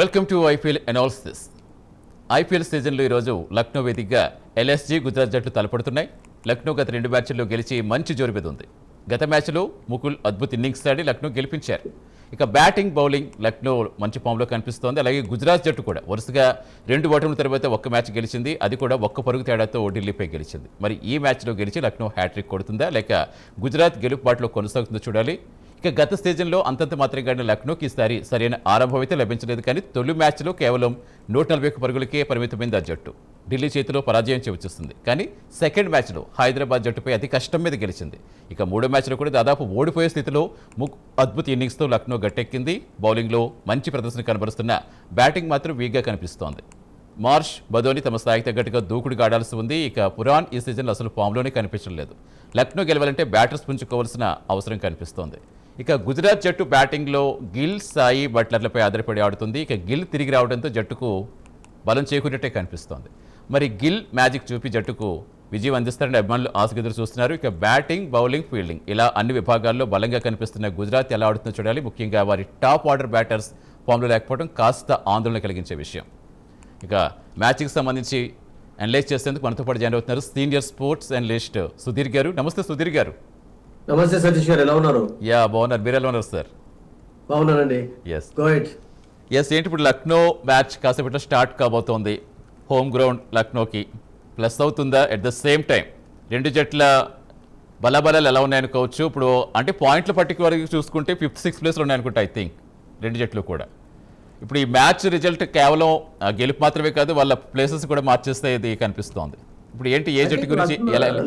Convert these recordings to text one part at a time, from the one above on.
Welcome to IPL analysis. IPL సీజన్లో ఈరోజు లక్నో వేదికగా ఎల్ఎస్జీ గుజరాత్ జట్లు తలపడుతున్నాయి. లక్నో గత 2 మ్యాచ్ల్లో గెలిచి మంచి జోరు మీద ఉంది. గత మ్యాచ్లో ముకుల్ అద్భుత ఇన్నింగ్స్ ఆడి లక్నో గెలిపించారు. ఇక బ్యాటింగ్ బౌలింగ్ లక్నో మంచి ఫామ్లో కనిపిస్తోంది. అలాగే గుజరాత్ జట్టు కూడా వరుసగా 2 ఓటముల తర్వాత ఒక్క మ్యాచ్ గెలిచింది. అది కూడా ఒక్క పరుగు తేడాతో ఢిల్లీపై గెలిచింది. మరి ఈ మ్యాచ్లో గెలిచి లక్నో హ్యాట్రిక్ కొడుతుందా లేక గుజరాత్ గెలుపు బాటలో కొనసాగుతుందో చూడాలి. ఇక గత సీజన్లో అంతంత మాత్రంగానే లక్నోకి ఈసారి సరైన ఆరంభం అయితే లభించలేదు. కానీ తొలి మ్యాచ్లో కేవలం 141 పరుగులకే పరిమితమైంది ఆ జట్టు. ఢిల్లీ చేతిలో పరాజయం చెవిచూస్తుంది. కానీ సెకండ్ మ్యాచ్లో హైదరాబాద్ జట్టుపై అతి కష్టం మీద గెలిచింది. ఇక మూడో మ్యాచ్లో కూడా దాదాపు ఓడిపోయే స్థితిలో అద్భుత ఇన్నింగ్స్తో లక్నో గట్టెక్కింది. బౌలింగ్లో మంచి ప్రదర్శన కనబరుస్తున్న బ్యాటింగ్ మాత్రం వీక్గా కనిపిస్తోంది. మార్ష్, బదోని తమ స్థాయికి తగ్గట్టుగా దూకుడుగా ఆడాల్సి ఉంది. ఇక పురాన్ ఈ సీజన్లో అసలు ఫామ్లోనే కనిపించడం లేదు. లక్నో గెలవాలంటే బ్యాటర్స్ పుంజుకోవాల్సిన అవసరం కనిపిస్తోంది. ఇక గుజరాత్ జట్టు బ్యాటింగ్లో గిల్, సాయి, బట్లర్లపై ఆధారపడి ఆడుతుంది. ఇక గిల్ తిరిగి రావడంతో జట్టుకు బలం చేకూరినట్టే కనిపిస్తోంది. మరి గిల్ మ్యాజిక్ చూపి జట్టుకు విజయం అందిస్తారని అభిమానులు ఆశగా ఎదురు చూస్తున్నారు. ఇక బ్యాటింగ్, బౌలింగ్, ఫీల్డింగ్ ఇలా అన్ని విభాగాల్లో బలంగా కనిపిస్తున్న గుజరాత్ ఎలా ఆడుతుందో చూడాలి. ముఖ్యంగా వారి టాప్ ఆర్డర్ బ్యాటర్స్ ఫామ్లో లేకపోవడం కాస్త ఆందోళన కలిగించే విషయం. ఇక మ్యాచ్కి సంబంధించి అనలైజ్ చేసేందుకు మనతో పాటు జాయిన్ అవుతున్నారు సీనియర్ స్పోర్ట్స్ అనలిస్ట్ సుధీర్ గారు. నమస్తే సుధీర్ గారు. నమస్తే సతీష్ గారు, ఎలా ఉన్నారు? బాగున్నారు. మీరు ఎలా ఉన్నారు సార్? బాగున్నానండి. ఏంటి ఇప్పుడు లక్నో మ్యాచ్ కాసేపట్లో స్టార్ట్ కాబోతోంది. హోమ్ గ్రౌండ్ లక్నోకి ప్లస్ అవుతుందా? ఎట్ ద సేమ్ టైం రెండు జట్ల బలాబలాలు ఎలా ఉన్నాయనుకోవచ్చు. ఇప్పుడు అంటే పాయింట్ల పట్టిక వరకు చూసుకుంటే 5th, 6th ప్లేస్లో ఉన్నాయనుకుంటా ఐ థింక్ రెండు జట్లు కూడా. ఇప్పుడు ఈ మ్యాచ్ రిజల్ట్ కేవలం గెలుపు మాత్రమే కాదు, వాళ్ళ ప్లేసెస్ కూడా మార్చేస్తే ఇది కనిపిస్తోంది. ఇప్పుడు ఏంటి ఏ జట్టు గురించి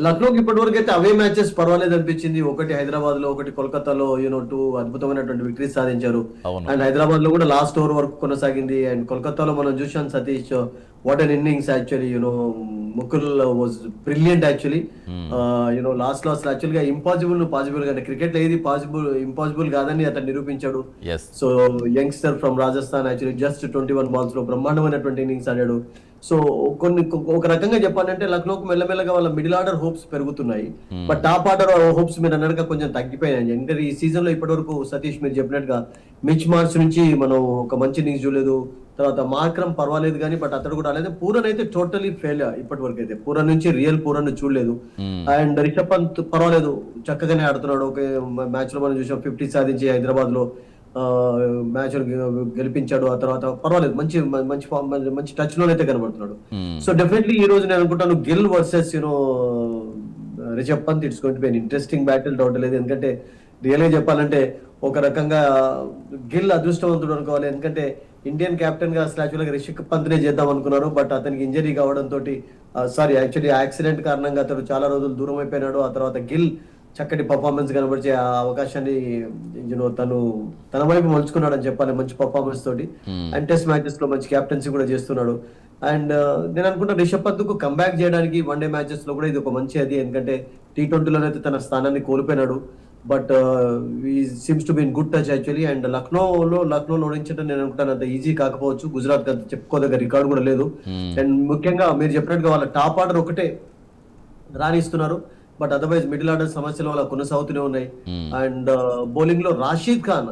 లక్నోకి ఇప్పటి వరకు అయితే అవే మ్యాచెస్ పర్వాలేదు అనిపించింది. ఒకటి హైదరాబాద్ లో, ఒకటి కోల్కతాలో 2 అద్భుతమైనటువంటి విక్టరీస్ సాధించారు. అండ్ హైదరాబాద్ లో కూడా లాస్ట్ ఓవర్ వరకు కొనసాగింది. అండ్ కోల్కతాలో మనం చూసాం Satish, what an innings actually. Mukul was brilliant actually. Last actual గా ఇంపాసిబుల్ పాసిబుల్ గా క్రికెట్ లో ఏది ఇంపాసిబుల్ కాదని అతను నిరూపించాడు. So youngster from Rajasthan actually just 21 balls లో బ్రహ్మాండమైనటువంటి ఇన్నింగ్స్ ఆడాడు. సో ఒక రకంగా చెప్పాలంటే లక్నోకు మెల్లమెల్లగా వాళ్ళ మిడిల్ ఆర్డర్ హోప్స్ పెరుగుతున్నాయి. బట్ టాప్ ఆర్డర్ హోప్స్ మీరు అన్నట్టుగా కొంచెం తగ్గిపోయాయి. ఎందుకంటే ఈ సీజన్ లో ఇప్పటి వరకు సతీష్ మీరు చెప్పినట్టుగా మిచ్ మార్చ్ నుంచి మనం ఒక మంచి ఇన్నింగ్స్ చూడలేదు. తర్వాత మార్క్రమ్ పర్వాలేదు కానీ బట్ అతడు కూడా అలాగే పూరన్ అయితే టోటలీ ఫెయిల్ ఇప్పటి వరకు అయితే. పూరన్ నుంచి రియల్ పూరన్ చూడలేదు. అండ్ రిషబ్ పంత్ పర్వాలేదు, చక్కగానే ఆడుతున్నాడు. ఒక మ్యాచ్ లో మనం చూసాం 50 సాధించి హైదరాబాద్ లో మ్యాచ్ గెలిపించాడు. ఆ తర్వాత పర్వాలేదు, మంచి మంచి మంచి టచ్ లో అయితే కనబడుతున్నాడు. సో డెఫినెట్లీ ఈ రోజు నేను అనుకుంటాను Gill versus Rishabh Pant it's going to be an interesting battle, doubt లేదు. ఎందుకంటే రియల్ గా చెప్పాలంటే ఒక రకంగా గిల్ అదృష్టవంతుడు అనుకోవాలి. ఎందుకంటే ఇండియన్ కెప్టెన్ గా అసలు యాక్చువల్గా రిషబ్ పంత్ నే చేద్దాం అనుకున్నారు. బట్ అతనికి ఇంజరీ కావడంతో యాక్చువల్లీ యాక్సిడెంట్ కారణంగా అతడు చాలా రోజులు దూరం అయిపోయినాడు. ఆ తర్వాత గిల్ చక్కటి పర్ఫార్మెన్స్ కనబరిచే ఆ అవకాశాన్ని తన వైపు మలుచుకున్నాడు అని చెప్పాలి, మంచి పర్ఫార్మెన్స్ తోటి. అండ్ టెస్ట్ మ్యాచెస్ లో మంచి క్యాప్టెన్సీ కూడా చేస్తున్నాడు. అండ్ నేను అనుకుంటా రిషబ్ పంత్ కు కంబ్యాక్ చేయడానికి వన్డే మ్యాచెస్ లో కూడా ఇది ఒక మంచి అది. ఎందుకంటే T20లోనైతే తన స్థానాన్ని కోల్పోయినాడు. But seems to be in good touch actually. And లక్నోలో ఓడించడం నేను అనుకుంటాను అంత ఈజీ కాకపోవచ్చు. గుజరాత్ చెప్పుకోదగ్గ రికార్డు కూడా లేదు. అండ్ ముఖ్యంగా మీరు చెప్పినట్టుగా వాళ్ళ టాప్ ఆర్డర్ ఒకటే రాణిస్తున్నారు. బట్ అదర్వైజ్ మిడిల్ ఆర్డర్ సమస్యలు వల్ల కొనసాగుతూనే ఉన్నాయి. అండ్ బౌలింగ్ లో రాషీద్ ఖాన్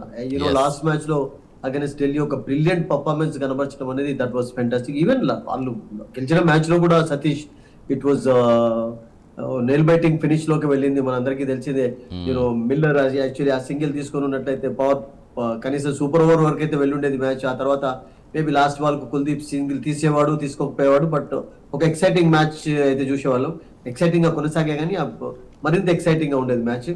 లాస్ట్ మ్యాచ్ లో అగైన్స్ ఢిల్లీ ఒక బ్రిలియంట్ పర్ఫార్మెన్స్ కనబరచడం అనేది దట్ వాస్ ఫెంటాస్టిక్. ఈవెన్ వాళ్ళు గెలిచిన మ్యాచ్ లో కూడా Satish it was nail biting finish లోకి వెళ్ళింది. మనందరికీ తెలిసిందే. మిల్లర్ యాక్చువల్లీ ఆ సింగిల్ తీసుకొని ఉన్నట్లయితే కనీసం సూపర్ ఓవర్ వరకు అయితే వెళ్ళుండేది మ్యాచ్. ఆ తర్వాత మేబీ లాస్ట్ బాల్ కు కుల్దీప్ సింగిల్ తీసుకోకపోయేవాడు. బట్ ఒక ఎక్సైటింగ్ మ్యాచ్ అయితే చూసేవాళ్ళం. ఎక్సైటింగ్ గా కొనసాగే కానీ మరింత ఎక్సైటింగ్ గా ఉండేది మ్యాచ్.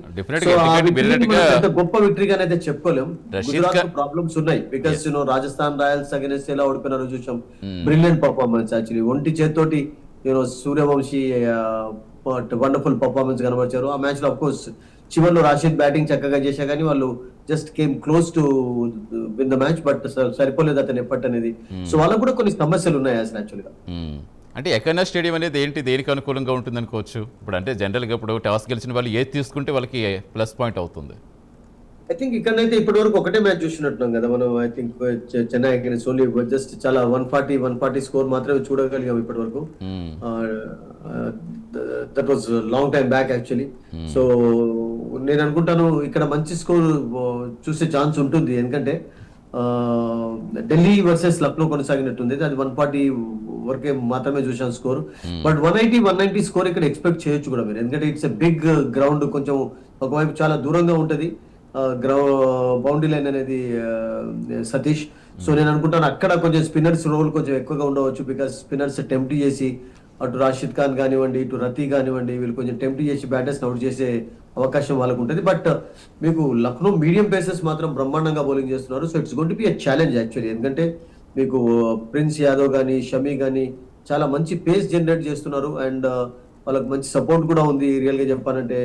గొప్ప విక్టరీగానే అయితే చెప్పుకోలేం. గుజరాత్ ప్రాబ్లమ్స్ ఉన్నాయి బికాస్ రాజస్థాన్ రాయల్స్ అగైన్స్ ఎలా ఓడిపోయినారో చూసాం. Brilliant performance actually. ఒంటి చేత్తోటి సూర్యవంశీ వండర్ఫుల్ పర్ఫార్మెన్స్ కనబరిచారు ఆ మ్యాచ్ లో. అఫ్ కోర్స్ చివరిలో రాషిద్ బ్యాటింగ్ చక్కగా చేశా కానీ వాళ్ళు just came close to win the match. But సరిపోలేదు అతని ఎఫర్ట్ అనేది. సో వాళ్ళకు కూడా కొన్ని సమస్యలు ఉన్నాయి అసలు యాక్చువల్గా. అంటే ఎకన్నా స్టేడియం అనేది ఏంటి, దేనికి అనుకూలంగా ఉంటుంది అనుకోవచ్చు? ఇప్పుడు అంటే జనరల్గా ఇప్పుడు టాస్ గెలిచిన వాళ్ళు ఏది తీసుకుంటే వాళ్ళకి ప్లస్ పాయింట్ అవుతుంది. ఐ థింక్ ఇక్కడైతే ఇప్పటి వరకు ఒకటే మ్యాచ్ చూసినట్టున్నాం కదా మనం. I think Chennai against only just చాలా 140 స్కోర్ మాత్రమే చూడగలిగాం ఇప్పటి వరకు. That was long time back actually. So నేను అనుకుంటాను ఇక్కడ మంచి స్కోర్ చూసే ఛాన్స్ ఉంటుంది. ఎందుకంటే ఢిల్లీ వర్సెస్ లక్నో కొనసాగినట్టుంది, అది 140 వరకే మాత్రమే చూసాను స్కోర్. బట్ 190 స్కోర్ ఇక్కడ ఎక్స్పెక్ట్ చేయొచ్చు కూడా మీరు, ఎందుకంటే ఇట్స్ ఎ బిగ్ గ్రౌండ్, కొంచెం ఒకవైపు చాలా దూరంగా ఉంటది బౌండరీ లైన్ అనేది సతీష్. సో నేను అనుకుంటాను అక్కడ కొంచెం స్పిన్నర్స్ రోల్ కొంచెం ఎక్కువగా ఉండవచ్చు, బికాస్ స్పిన్నర్స్ టెంప్ట్ చేసి అటు రాషిద్ ఖాన్ కానివ్వండి, ఇటు రతీ కానివ్వండి, వీళ్ళు కొంచెం టెంప్ట్ చేసి బ్యాటర్స్ అవుట్ చేసే అవకాశం వాళ్ళకు ఉంటుంది. బట్ మీకు లక్నో మీడియం పేసర్స్ మాత్రం బ్రహ్మాండంగా బౌలింగ్ చేస్తున్నారు. So it's going to B a challenge actually, ఎందుకంటే మీకు ప్రిన్స్ యాదవ్ కానీ షమీ కానీ చాలా మంచి పేస్ జనరేట్ చేస్తున్నారు, అండ్ వాళ్ళకి మంచి సపోర్ట్ కూడా ఉంది రియల్ గా చెప్పాలంటే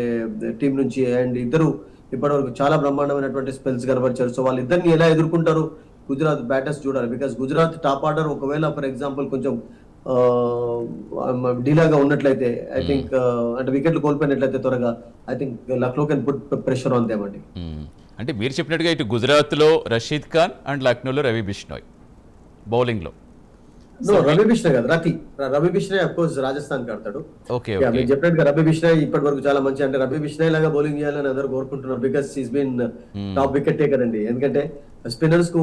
టీం నుంచి. అండ్ ఇద్దరు ఇప్పటివరకు చాలా బ్రహ్మాండమైనటువంటి స్పెల్స్ కనబరిచారు. సో వాళ్ళిద్దరిని ఎలా ఎదుర్కొంటారు గుజరాత్ బ్యాటర్స్ చూడాలి, బికాస్ గుజరాత్ టాప్ ఆర్డర్ ఒకవేళ ఫర్ ఎగ్జాంపుల్ కొంచెం డీలాగా ఉన్నట్లయితే ఐ థింక్ అంటే వికెట్లు కోల్పోయినట్లయితే త్వరగా I think Lucknow can put pressure on them అండి. అంటే మీరు చెప్పినట్టుగా ఇటు గుజరాత్లో రషీద్ ఖాన్ అండ్ లక్నోలో రవి బిష్ణోయ్ బౌలింగ్లో. రవి బిష్ణోయ్ కాదు, రవి బిష్ణోయ్ అఫ్ కోర్స్ రాజస్థాన్ కి ఆడతాడు. ఓకే, మీరు చెప్పినట్టుగా రవి బిష్ణోయ్ ఇప్పటి వరకు చాలా మంచి, అంటే రవి బిష్ణోయ్ లాగా బౌలింగ్ చేయాలని అందరూ కోరుకుంటున్నారు, because is been top wicket taker అండి. ఎందుకంటే స్పిన్నర్స్ కు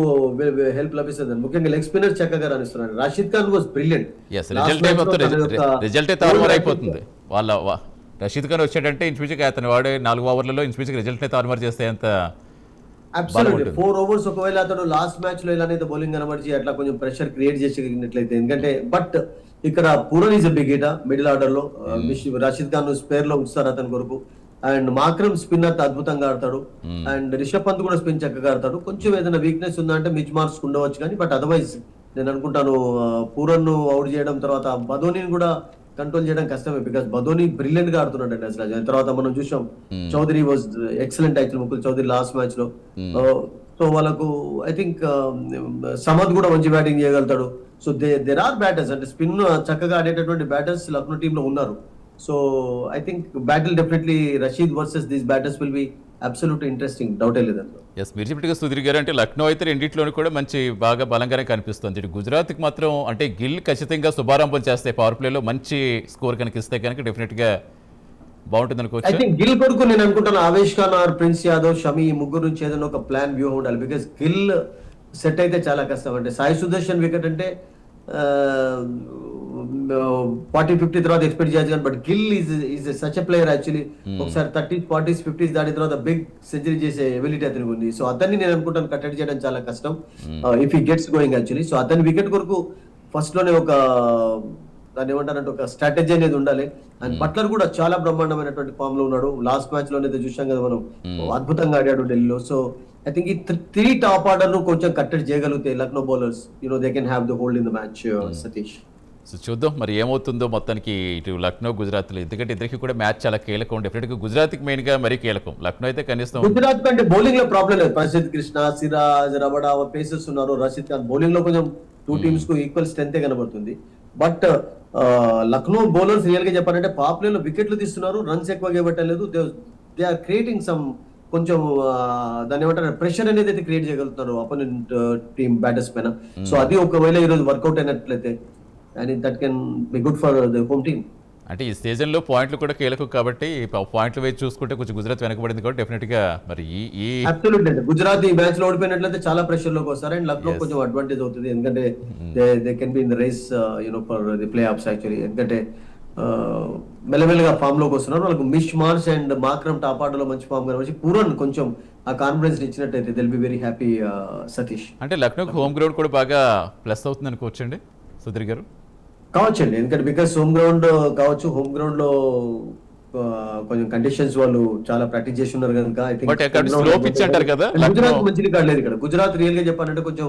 హెల్ప్ లభిస్తుంది, ముఖ్యంగా లెగ్ స్పిన్నర్ చక్కగా రాణిస్తున్నారు. Rashid Khan was brilliant. Result తారుమారు అయిపోతుంది వాళ్ళ. రషీద్ ఖాన్ వచ్చాడంటే ఇంచుమించుగా అతను వాడే 4 ఓవర్లలో ఇంచుమించుగా రిజల్ట్ తారుమారు చేస్తే అంత అబ్సల్యూట్లీ 4 overs ఒకవేళ అతడు లాస్ట్ మ్యాచ్ లో ఇలానైతే బౌలింగ్ కనబడి అట్లా కొంచెం ప్రెషర్ క్రియేట్ చేసినట్లయితే, ఎందుకంటే బట్ ఇక్కడ Pooran is big hit middle order లో. రషీద్ ఖాన్ స్పేర్ లో ఉంచుతారు అతని కొరకు, అండ్ మాక్రమ్ స్పిన్నర్ అద్భుతంగా ఆడతాడు, అండ్ రిషబ్ పంత్ కూడా స్పిన్ చక్కగా ఆడతాడు. కొంచెం ఏదైనా వీక్నెస్ ఉందంటే మిచ్ మార్క్స్ ఉండవచ్చు, కానీ బట్ అదర్వైజ్ నేను అనుకుంటాను పూరన్ అవుట్ చేయడం తర్వాత బదోనీని కూడా కంట్రోల్ చేయడం కష్టమే, బికాస్ బదోని బ్రిలియంట్ గా ఆడుతున్నాడు అండి అసలు. తర్వాత మనం చూసాం Chaudhary was excellent actual, Mukul Chaudhary last match లో. సో వాళ్ళకు ఐ థింక్ సమద్ కూడా మంచి బ్యాటింగ్ చేయగలుగుతాడు. సో దేర్ ఆర్ బ్యాటర్స్, అంటే స్పిన్ చక్కగా ఆడేటటువంటి బ్యాటర్స్ లక్నో టీమ్ లో ఉన్నారు. So I think battle definitely Rashid versus these batters will be absolute interesting, డౌటే లేదండి. ఎస్, మీరు చెప్పినట్టుగా సుధీర్ గారు, అంటే లక్నో అయితే రెండింటిలోనూ కూడా మంచి బాగా బలంగానే కనిపిస్తుంది. ఇటు గుజరాత్కి మాత్రం అంటే గిల్ ఖచ్చితంగా శుభారంభం చేస్తే పవర్ ప్లేలో మంచి స్కోర్ కనుక ఇస్తే కనుక డెఫినెట్గా బాగుంటుంది అనుకోవచ్చు. ఐ థింక్ గిల్ కొడుకు నేను అనుకుంటాను ఆవేష్ ఖాన్ ఆర్ ప్రిన్స్ యాదవ్ షమీ ఈ ముగ్గురు నుంచి ఏదైనా ఒక ప్లాన్ వ్యూహం ఉండాలి, బికాస్ గిల్ సెట్ అయితే చాలా కష్టం. అంటే సాయి సుదర్శన్ వికెట్ అంటే 40-50 తర్వాత ఎక్స్పెక్ట్ చేయొచ్చు, కానీ but Gill is such a player actually. ఒకసారి 30s 40s 50s దాటిన తర్వాత బిగ్ సెంచరీ చేసే ఎబిలిటీ అతనికి ఉంది. సో అతన్ని నేను అనుకుంటాను కట్టడి చేయడం చాలా కష్టం if he gets going actually. So అతని వికెట్ కొరకు ఫస్ట్ లోనే ఒక దాన్ని ఏమంటారంటే ఒక స్ట్రాటజీ అనేది ఉండాలి. అండ్ బట్లర్ కూడా చాలా బ్రహ్మాండమైనటువంటి ఫామ్ లో ఉన్నాడు. లాస్ట్ మ్యాచ్ లో అయితే చూసాం కదా మనం, అద్భుతంగా ఆడాడు ఢిల్లీలో. సో ఐ థింక్ ఈ 3 టాప్ ఆర్డర్ ను కొంచెం కట్టడి చేయగలిగితే Lucknow bowlers they can have the hold in the match Satish. So చూద్దాం మరి ఏమవుతుందో మొత్తానికి ఇటు లక్నో గుజరాత్లో, ఎందుకంటే ఇద్దరికి కూడా మ్యాచ్ చాలా కీలకం. డెఫినెట్గా గుజరాత్కి మెయిన్ గా మరీ కీలకం. లక్నో అయితే కనీసం గుజరాత్ కంటే బౌలింగ్ లో ప్రాబ్లం లేదు, ప్రసిద్ధ్ కృష్ణ, సిరాజ్, రబడా పేసర్స్ ఉన్నారు. రషీద్ ఖాన్ బౌలింగ్ లో కొంచెం 2 టీమ్స్ కు ఈక్వల్ స్ట్రెంత్ కనబడుతుంది. బట్ లక్నో బౌలర్స్ రియల్ గా చెప్పాలంటే పాప్ ప్లే లో వికెట్లు తీస్తున్నారు, రన్స్ ఎక్కువగా ఇవ్వట్లేదు. దే ఆర్ క్రియేటింగ్ సమ్ కొంచెం దాన్ని ఏమంటారు ప్రెషర్ అనేది అయితే క్రియేట్ చేయగలుగుతారు అపోనెంట్ టీమ్ బ్యాటర్స్ పైన. సో అది ఒకవేళ ఈరోజు వర్కౌట్ అయినట్లయితే and that can be good for the home team. అంటే ఈ సీజన్లో పాయింట్లు కూడా కీలకం కాబట్టి పాయింట్లు వేసి చూసుకుంటే కొంచెం గుజరాత్ వెనకబడింది కాబట్టి డెఫినెట్గా మరి ఈ అబ్సల్యూట్లీ గుజరాత్ ఈ మ్యాచ్ లో ఓడిపోయినట్లయితే చాలా ప్రెషర్ లోకి వస్తారు, అండ్ లక్నో కొంచెం అడ్వాంటేజ్ అవుతుంది, ఎందుకంటే they can be in the race for the play offs actually. ఎందుకంటే మెల్లమెల్లగా ఫామ్ లోకి వస్తున్నారు. వాళ్ళకు Mitch Marsh and Markram top order లో మంచి ఫామ్ కనిపించి పూరన్ కొంచెం ఆ కాన్ఫిడెన్స్ ఇచ్చినట్టయితే they'll be very happy Satish. అంటే లక్నోకి హోమ్ గ్రౌండ్ కూడా బాగా ప్లస్ అవుతుంది అనుకోవచ్చండి సుధీర్ గారు. కావచ్చండి, ఎందుకంటే బికాస్ హోమ్ గ్రౌండ్ కావచ్చు, హోమ్ గ్రౌండ్ లో కొంచెం కండిషన్స్ వాళ్ళు చాలా ప్రాక్టీస్ చేసి ఉన్నారు కనుక ఐ థింక్ గుజరాత్ మంచి రికార్డ్ లేదు ఇక్కడ. గుజరాత్ రియల్ గా చెప్పాలంటే కొంచెం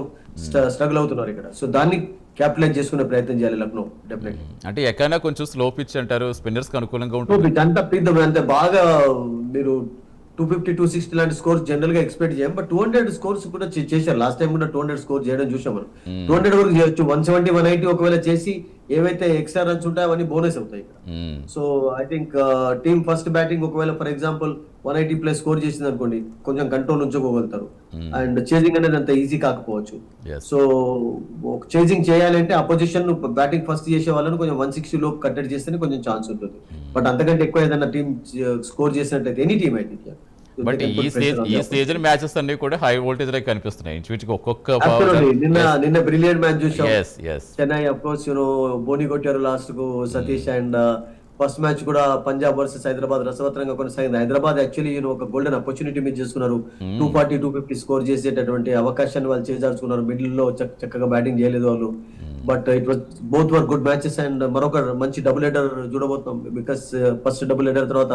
స్ట్రగుల్ అవుతున్నారు ఇక్కడ. సో దాన్ని క్యాపిటలైజ్ చేసుకునే ప్రయత్నం చేయాలి లక్నో డెఫినెట్లీ. అంటే ఎక్కడైనా కొంచెం స్లో పిచ్ అంటారు, స్పిన్నర్స్ కి అనుకూలంగా ఉంటుంది. అంత బాగా మీరు 250 260 లాంటి స్కోర్స్ జనరల్ గా ఎక్స్పెక్ట్ చేయం, బట్ 200 స్కోర్స్ కూడా చేశారు. లాస్ట్ టైం కూడా 200 స్కోర్ చేయడం చూసాం మనం. 200 వరకు చేయొచ్చు, 170 180 ఒకవేళ చేసి ఏవైతే ఎక్స్ట్రా రన్స్ ఉంటాయో అవన్నీ బోనస్ అవుతాయి ఇక్కడ. So I think team first batting ఒకవేళ ఫర్ ఎగ్జాంపుల్ 180+ స్కోర్ చేసింది అనుకోండి, కొంచెం కంట్రోల్ ఉంచుకోగలుగుతారు. అండ్ చేజింగ్ అనేది అంత ఈజీ కాకపోవచ్చు. సో చేజింగ్ చేయాలంటే అపోజిషన్ బ్యాటింగ్ ఫస్ట్ చేసే వాళ్ళని కొంచెం 160 లోపు కట్టడి చేస్తేనే కొంచెం ఛాన్స్ ఉంటుంది. బట్ అంతకంటే ఎక్కువ ఏదైనా టీమ్ స్కోర్ చేసినట్లయితే ఎనీ టీమ్ అయితే బట్ ఈ స్టేజ్ మ్యాచెస్ అన్ని కూడా హై వోల్టేజ్ లో కనిపిస్తున్నాయి ఇంచుమించుగా ఒక్కొక్క నిన్న బ్రిలియంట్ మ్యాచ్ చూసాం. Yes yes Chennai of course బోని కొట్టారు లాస్ట్ కు సతీష్. అండ్ ఫస్ట్ మ్యాచ్ కూడా పంజాబ్ వర్సెస్ హైదరాబాద్ రసవత్రంగా కొనసాగింది. హైదరాబాద్ యాక్చువల్లీ ఒక గోల్డెన్ ఆపర్చునిటీ మిస్ చేసుకున్నారు. 240, 250 స్కోర్ చేసేటటువంటి అవకాశాన్ని వాళ్ళు చేజార్చుకున్నారు. మిడిల్ లో చక్కగా బ్యాటింగ్ చేయలేదు వాళ్ళు. But it was both were good matches. And మరొక మంచి డబుల్ హెడర్ చూడబోతున్నాం. బికాస్ ఫస్ట్ డబుల్ హెడర్ తర్వాత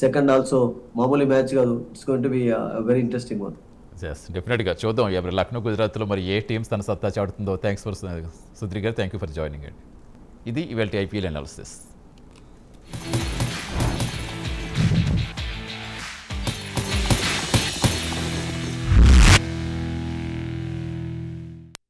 సెకండ్ ఆల్సో మామూలు మ్యాచ్ కాదు. It's going to be very interesting one. Yes డెఫినెట్గా చూద్దాం ఎవరి లక్నో గుజరాత్లో మరి ఏ టీమ్స్ తన సత్తా చాటుతుందో. థ్యాంక్స్ ఫర్ సుధీర్ గారు, థ్యాంక్ యూ ఫర్ జాయినింగ్ అండి. ఇది ఇవాళ ఐపీఎల్ అనాలిసిస్.